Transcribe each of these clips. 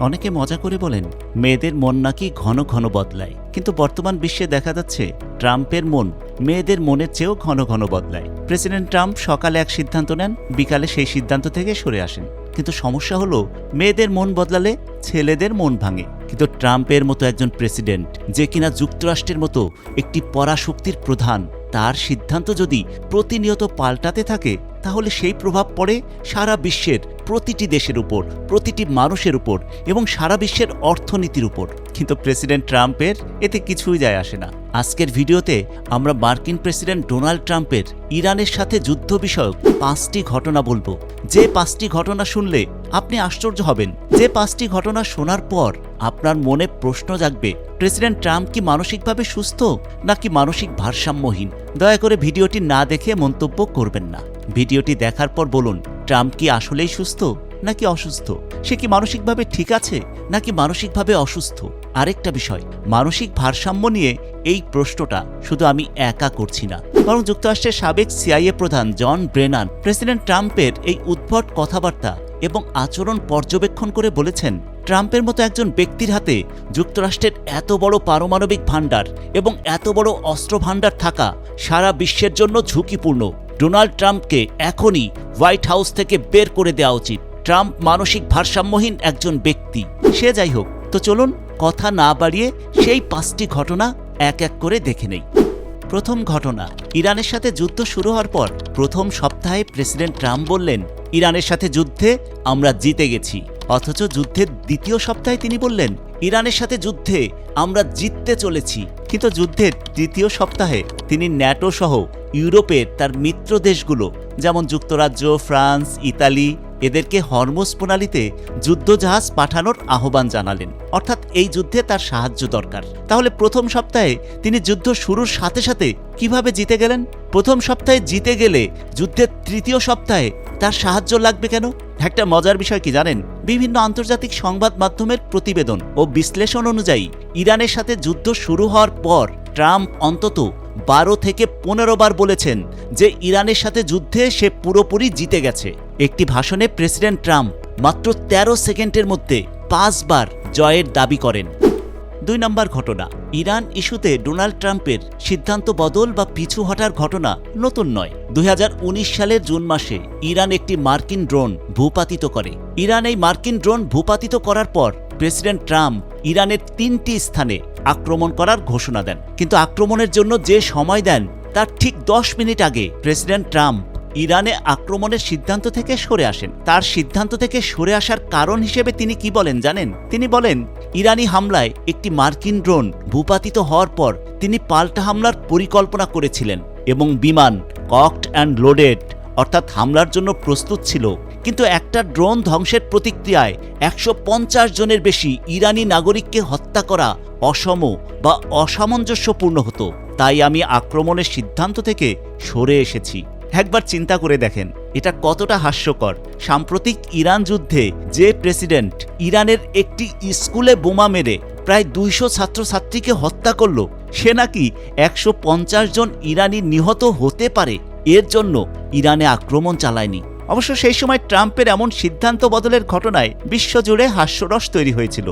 অনেকে মজা করে বলেন মেয়েদের মন নাকি ঘন ঘন বদলায়, কিন্তু বর্তমান বিশ্বে দেখা যাচ্ছে ট্রাম্পের মন মেয়েদের মনের চেয়েও ঘন ঘন বদলায়। প্রেসিডেন্ট ট্রাম্প সকালে এক সিদ্ধান্ত নেন, বিকালে সেই সিদ্ধান্ত থেকে সরে আসেন। কিন্তু সমস্যা হলো মেয়েদের মন বদলালে ছেলেদের মন ভাঙে। কিন্তু ট্রাম্পের মতো একজন প্রেসিডেন্ট, যে কিনা যুক্তরাষ্ট্রের মতো একটি পরাশক্তির প্রধান, তার সিদ্ধান্ত যদি প্রতিনিয়ত পাল্টাতে থাকে তাহলে সেই প্রভাব পড়ে সারা বিশ্বের প্রতিটি দেশের উপর, প্রতিটি মানুষের উপর এবং সারা বিশ্বের অর্থনীতির উপর। কিন্তু প্রেসিডেন্ট ট্রাম্পের এতে কিছুই যায় আসে না। আজকের ভিডিওতে আমরা মার্কিন প্রেসিডেন্ট ডোনাল্ড ট্রাম্পের ইরানের সাথে যুদ্ধ বিষয়ক 5টি ঘটনা বলবো, যে 5টি ঘটনা শুনলে আপনি আশ্চর্য হবেন, যে 5টি ঘটনা শোনার পর আপনার মনে প্রশ্ন জাগবে প্রেসিডেন্ট ট্রাম্প কি মানসিকভাবে সুস্থ নাকি মানসিক ভারসাম্যহীন। দয়া করে ভিডিওটি না দেখে মন্তব্য করবেন না। ভিডিওটি দেখার পর বলুন ট্রাম্প কি আসলেই সুস্থ নাকি অসুস্থ, সে কি মানসিকভাবে ঠিক আছে নাকি মানসিকভাবে অসুস্থ। আরেকটা বিষয়, মানসিক ভারসাম্য নিয়ে এই প্রশ্নটা শুধু আমি একা করছি না, বরং যুক্তরাষ্ট্রের সাবেক সিআইএ প্রধান জন ব্রেনান প্রেসিডেন্ট ট্রাম্পের এই উদ্ভট কথাবার্তা এবং আচরণ পর্যবেক্ষণ করে বলেছেন ট্রাম্পের মতো একজন ব্যক্তির হাতে যুক্তরাষ্ট্রের এত বড় পারমাণবিক ভাণ্ডার এবং এত বড় অস্ত্র ভাণ্ডার থাকা সারা বিশ্বের জন্য ঝুঁকিপূর্ণ। ডোনাল্ড ট্রাম্পকে এখনই হোয়াইট হাউস থেকে বের করে দেওয়া উচিত। ট্রাম্প মানসিক ভারসাম্যহীন একজন ব্যক্তি। সে যাই হোক, তো চলুন কথা না বাড়িয়ে সেই 5টি ঘটনা এক এক করে দেখে নেই। প্রথম ঘটনা, ইরানের সাথে যুদ্ধ শুরু হওয়ার পর প্রথম সপ্তাহে প্রেসিডেন্ট ট্রাম্প বললেন ইরানের সাথে যুদ্ধে আমরা জিতে গেছি। অথচ যুদ্ধের দ্বিতীয় সপ্তাহে তিনি বললেন ইরানের সাথে যুদ্ধে আমরা জিততে চলেছি। কিন্তু যুদ্ধের তৃতীয় সপ্তাহে তিনি ন্যাটো সহ ইউরোপের তার মিত্র দেশগুলো যেমন যুক্তরাজ্য, ফ্রান্স, ইতালি এদেরকে হরমুজ প্রণালীতে যুদ্ধজাহাজ পাঠানোর আহ্বান জানালেন। অর্থাৎ এই যুদ্ধে তার সাহায্য দরকার। তাহলে প্রথম সপ্তাহে তিনি যুদ্ধ শুরুর সাথে সাথে কিভাবে জিতে গেলেন? প্রথম সপ্তাহে জিতে গেলে যুদ্ধের তৃতীয় সপ্তাহে তার সাহায্য লাগবে কেন? একটা মজার বিষয় কি জানেন? বিভিন্ন আন্তর্জাতিক সংবাদ মাধ্যমের প্রতিবেদন ও বিশ্লেষণ অনুযায়ী ইরানের সাথে যুদ্ধ শুরু হওয়ার পর ট্রাম্প অন্তত 12 থেকে 15 বার বলেছেন যে ইরানের সাথে যুদ্ধে সে পুরোপুরি জিতে গেছে। একটি ভাষণে প্রেসিডেন্ট ট্রাম্প মাত্র 13 সেকেন্ডের মধ্যে 5 বার জয়ের দাবি করেন। 2 নম্বর ঘটনা, ইরান ইস্যুতে ডোনাল্ড ট্রাম্পের সিদ্ধান্ত বদল বা পিছু হটার ঘটনা নতুন নয়। 2019 সালের জুন মাসে ইরান একটি মার্কিন ড্রোন ভূপাতিত করে। ইরান এই মার্কিন ড্রোন ভূপাতিত করার পর প্রেসিডেন্ট ট্রাম্প ইরানের 3টি স্থানে আক্রমণ করার ঘোষণা দেন। কিন্তু আক্রমণের জন্য যে সময় দেন তার ঠিক 10 মিনিট আগে প্রেসিডেন্ট ট্রাম্প ইরানে আক্রমণের সিদ্ধান্ত থেকে সরে আসেন। তার সিদ্ধান্ত থেকে সরে আসার কারণ হিসেবে তিনি কি বলেন জানেন? তিনি বলেন ইরানি হামলায় একটি মার্কিন ড্রোন ভূপাতিত হওয়ার পর তিনি পাল্টা হামলার পরিকল্পনা করেছিলেন এবং বিমান ককড অ্যান্ড লোডেড অর্থাৎ হামলার জন্য প্রস্তুত ছিল। কিন্তু একটা ড্রোন ধ্বংসের প্রতিক্রিয়ায় 150 জনের বেশি ইরানি নাগরিককে হত্যা করা অসম বা অসামঞ্জস্যপূর্ণ হতো। তাই আমি আক্রমণের সিদ্ধান্ত থেকে সরে এসেছি। একবার চিন্তা করে দেখেন এটা কতটা হাস্যকর। সাম্প্রতিক ইরান যুদ্ধে যে প্রেসিডেন্ট ইরানের একটি স্কুলে বোমা মেরে প্রায় 200 ছাত্রছাত্রীকে হত্যা করল, সে নাকি 150 জন ইরানি নিহত হতে পারে এর জন্য ইরানে আক্রমণ চালায়নি। অবশ্য সেই সময় ট্রাম্পের এমন সিদ্ধান্ত বদলের ঘটনায় বিশ্বজুড়ে হাস্যরস তৈরি হয়েছিল।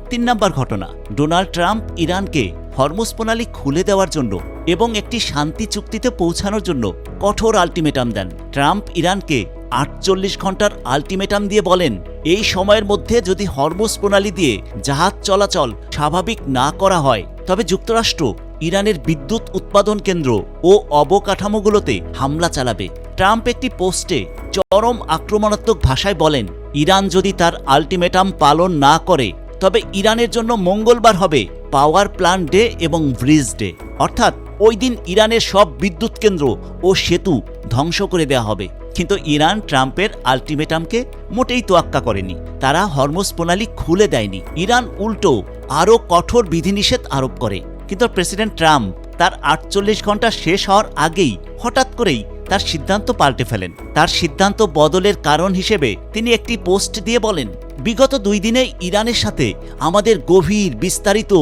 3 নম্বর ঘটনা, ডোনাল্ড ট্রাম্প ইরানকে হরমুজ প্রণালী খুলে দেওয়ার জন্য এবং একটি শান্তি চুক্তিতে পৌঁছানোর জন্য কঠোর আলটিমেটাম দেন। ট্রাম্প ইরানকে 48 ঘন্টার আলটিমেটাম দিয়ে বলেন এই সময়ের মধ্যে যদি হরমুজ প্রণালী দিয়ে জাহাজ চলাচল স্বাভাবিক না করা হয় তবে যুক্তরাষ্ট্র ইরানের বিদ্যুৎ উৎপাদন কেন্দ্র ও অবকাঠামোগুলোতে হামলা চালাবে। ট্রাম্প একটি পোস্টে চরম আক্রমণাত্মক ভাষায় বলেন ইরান যদি তার আলটিমেটাম পালন না করে তবে ইরানের জন্য মঙ্গলবার হবে পাওয়ার প্ল্যান্ট ডে এবং ব্রিজ ডে, অর্থাৎ ওই দিন ইরানের সব বিদ্যুৎ কেন্দ্র ও সেতু ধ্বংস করে দেওয়া হবে। কিন্তু ইরান ট্রাম্পের আলটিমেটামকে মোটেই তোয়াক্কা করেনি। তারা হরমুজ প্রণালী খুলে দেয়নি। ইরান উল্টো আরও কঠোর বিধিনিষেধ আরোপ করে। কিন্তু প্রেসিডেন্ট ট্রাম্প তার 48 ঘন্টা শেষ হওয়ার আগেই হঠাৎ করেই তার সিদ্ধান্ত পাল্টে ফেলেন। তার সিদ্ধান্ত বদলের কারণ হিসেবে তিনি একটি পোস্ট দিয়ে বলেন বিগত 2 দিনে ইরানের সাথে আমাদের গভীর, বিস্তারিত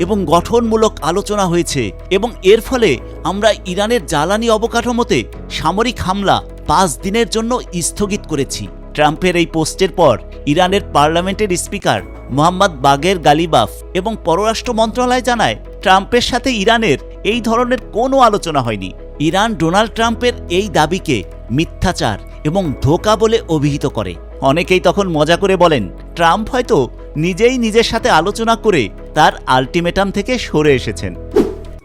এবং গঠনমূলক আলোচনা হয়েছে এবং এর ফলে আমরা ইরানের জ্বালানি অবকাঠামোতে সামরিক হামলা 5 দিনের জন্য স্থগিত করেছি। ট্রাম্পের এই পোস্টের পর ইরানের পার্লামেন্টের স্পিকার মোহাম্মদ বাগের গালিবাফ এবং পররাষ্ট্র মন্ত্রণালয় জানায় ট্রাম্পের সাথে ইরানের এই ধরনের কোনো আলোচনা হয়নি। ইরান ডোনাল্ড ট্রাম্পের এই দাবিকে মিথ্যাচার এবং ধোঁকা বলে অভিহিত করে। অনেকেই তখন মজা করে বলেন ট্রাম্প হয়তো নিজেই নিজের সাথে আলোচনা করে তার আলটিমেটাম থেকে সরে এসেছেন।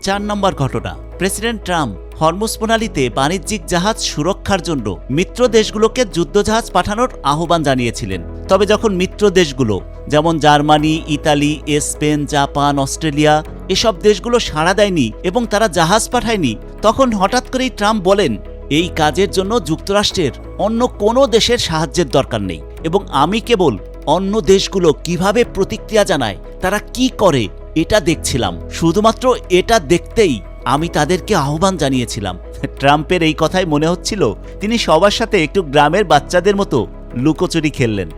4 নম্বর ঘটনা, প্রেসিডেন্ট ট্রাম্প হরমুজ প্রণালীতে বাণিজ্যিক জাহাজ সুরক্ষার জন্য মিত্র দেশগুলোকে যুদ্ধজাহাজ পাঠানোর আহ্বান জানিয়েছিলেন। তবে যখন মিত্র দেশগুলো যেমন Germany, Italy, Spain, Japan, Australia এসব দেশগুলো সাড়া দেয়নি এবং তারা জাহাজ পাঠায়নি, তখন হঠাৎ করেই ট্রাম্প বলেন এই কাজের জন্য যুক্তরাষ্ট্রের অন্য কোনো দেশের সাহায্যের দরকার নেই এবং আমি কেবল অন্য দেশগুলো কিভাবে প্রতিক্রিয়া জানায়, তারা কি করে এটা দেখছিলাম। শুধুমাত্র এটা দেখতেই আমি তাদেরকে আহ্বান জানিয়েছিলাম। ট্রাম্পের এই কথায় মনে হচ্ছিল তিনি সবার সাথে একটু গ্রামের বাচ্চাদের মতো লুকোচুরি খেললেন।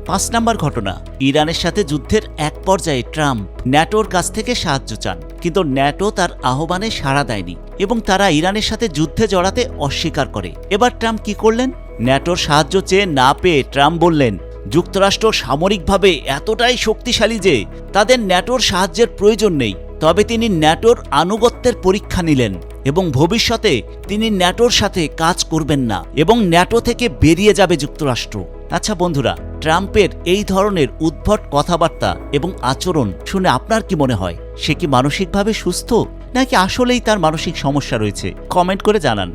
5 নম্বর ঘটনা, ইরানের সাথে যুদ্ধের এক পর্যায়ে ট্রাম্প ন্যাটোর কাছ থেকে সাহায্য চান, কিন্তু ন্যাটো তার আহ্বানে সাড়া দেয়নি এবং তারা ইরানের সাথে যুদ্ধে জড়াতে অস্বীকার করে। এবার ট্রাম্প কি করলেন? ন্যাটোর সাহায্য চেয়ে না পেয়ে ট্রাম্প বললেন যুক্তরাষ্ট্র সামরিকভাবে এতটাই শক্তিশালী যে তাদের ন্যাটোর সাহায্যের প্রয়োজন নেই। তবে তিনি ন্যাটোর আনুগত্যের পরীক্ষা নিলেন এবং ভবিষ্যতে তিনি ন্যাটোর সাথে কাজ করবেন না এবং ন্যাটো থেকে বেরিয়ে যাবে যুক্তরাষ্ট্র। আচ্ছা বন্ধুরা, ট্রাম্পের এই ধরনের উদ্ভট কথাবার্তা এবং আচরণ শুনে আপনার কি মনে হয়? সে কি মানসিকভাবে সুস্থ নাকি আসলেই তার মানসিক সমস্যা রয়েছে? কমেন্ট করে জানান।